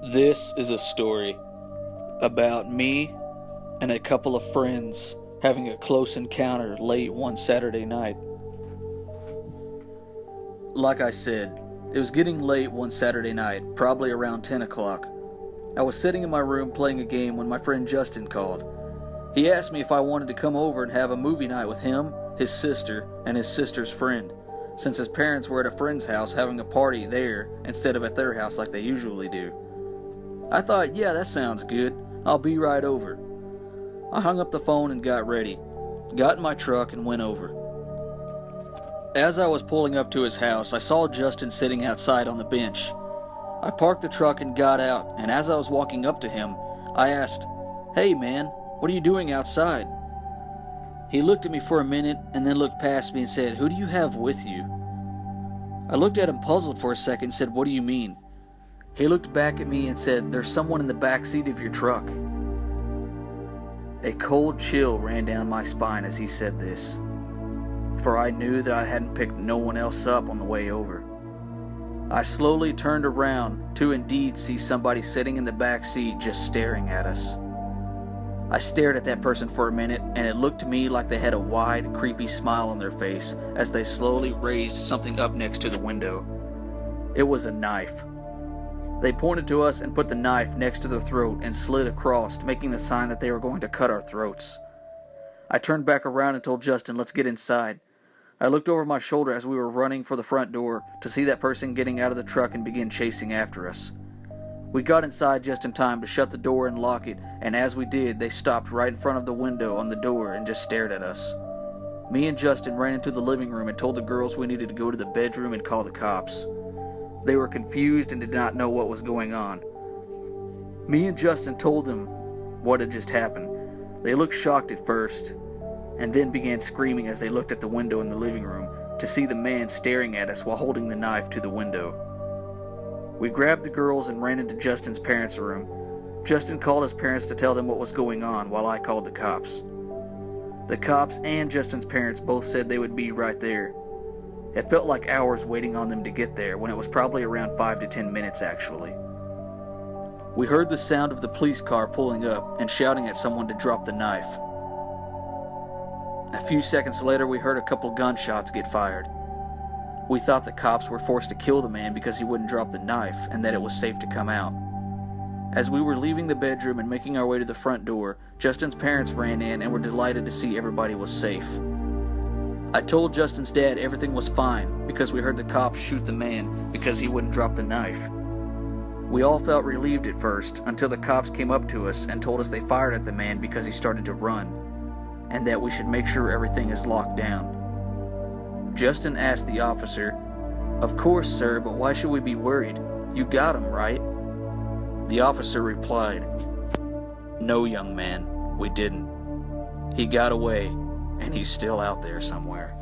This is a story about me and a couple of friends having a close encounter late one Saturday night. Like I said, it was getting late one Saturday night, probably around 10 o'clock. I was sitting in my room playing a game when my friend Justin called. He asked me if I wanted to come over and have a movie night with him, his sister, and his sister's friend, since his parents were at a friend's house having a party there instead of at their house like they usually do. I thought, yeah, that sounds good. I'll be right over. I hung up the phone and got ready, got in my truck and went over. As I was pulling up to his house, I saw Justin sitting outside on the bench. I parked the truck and got out, and as I was walking up to him, I asked, "Hey man, what are you doing outside?" He looked at me for a minute and then looked past me and said, "Who do you have with you?" I looked at him puzzled for a second and said, "What do you mean?" He looked back at me and said, "There's someone in the back seat of your truck." A cold chill ran down my spine as he said this, for I knew that I hadn't picked no one else up on the way over. I slowly turned around to indeed see somebody sitting in the back seat just staring at us. I stared at that person for a minute, and it looked to me like they had a wide, creepy smile on their face as they slowly raised something up next to the window. It was a knife. They pointed to us and put the knife next to their throat and slid across, making the sign that they were going to cut our throats. I turned back around and told Justin, "Let's get inside." I looked over my shoulder as we were running for the front door to see that person getting out of the truck and begin chasing after us. We got inside just in time to shut the door and lock it, and as we did, they stopped right in front of the window on the door and just stared at us. Me and Justin ran into the living room and told the girls we needed to go to the bedroom and call the cops. They were confused and did not know what was going on. Me and Justin told them what had just happened. They looked shocked at first, and then began screaming as they looked at the window in the living room to see the man staring at us while holding the knife to the window. We grabbed the girls and ran into Justin's parents' room. Justin called his parents to tell them what was going on while I called the cops. The cops and Justin's parents both said they would be right there. It felt like hours waiting on them to get there when it was probably around 5 to 10 minutes actually. We heard the sound of the police car pulling up and shouting at someone to drop the knife. A few seconds later, we heard a couple gunshots get fired. We thought the cops were forced to kill the man because he wouldn't drop the knife and that it was safe to come out. As we were leaving the bedroom and making our way to the front door, Justin's parents ran in and were delighted to see everybody was safe. I told Justin's dad everything was fine because we heard the cops shoot the man because he wouldn't drop the knife. We all felt relieved at first until the cops came up to us and told us they fired at the man because he started to run, and that we should make sure everything is locked down. Justin asked the officer, "Of course, sir, but why should we be worried? You got him, right?" The officer replied, "No, young man, we didn't. He got away, and he's still out there somewhere."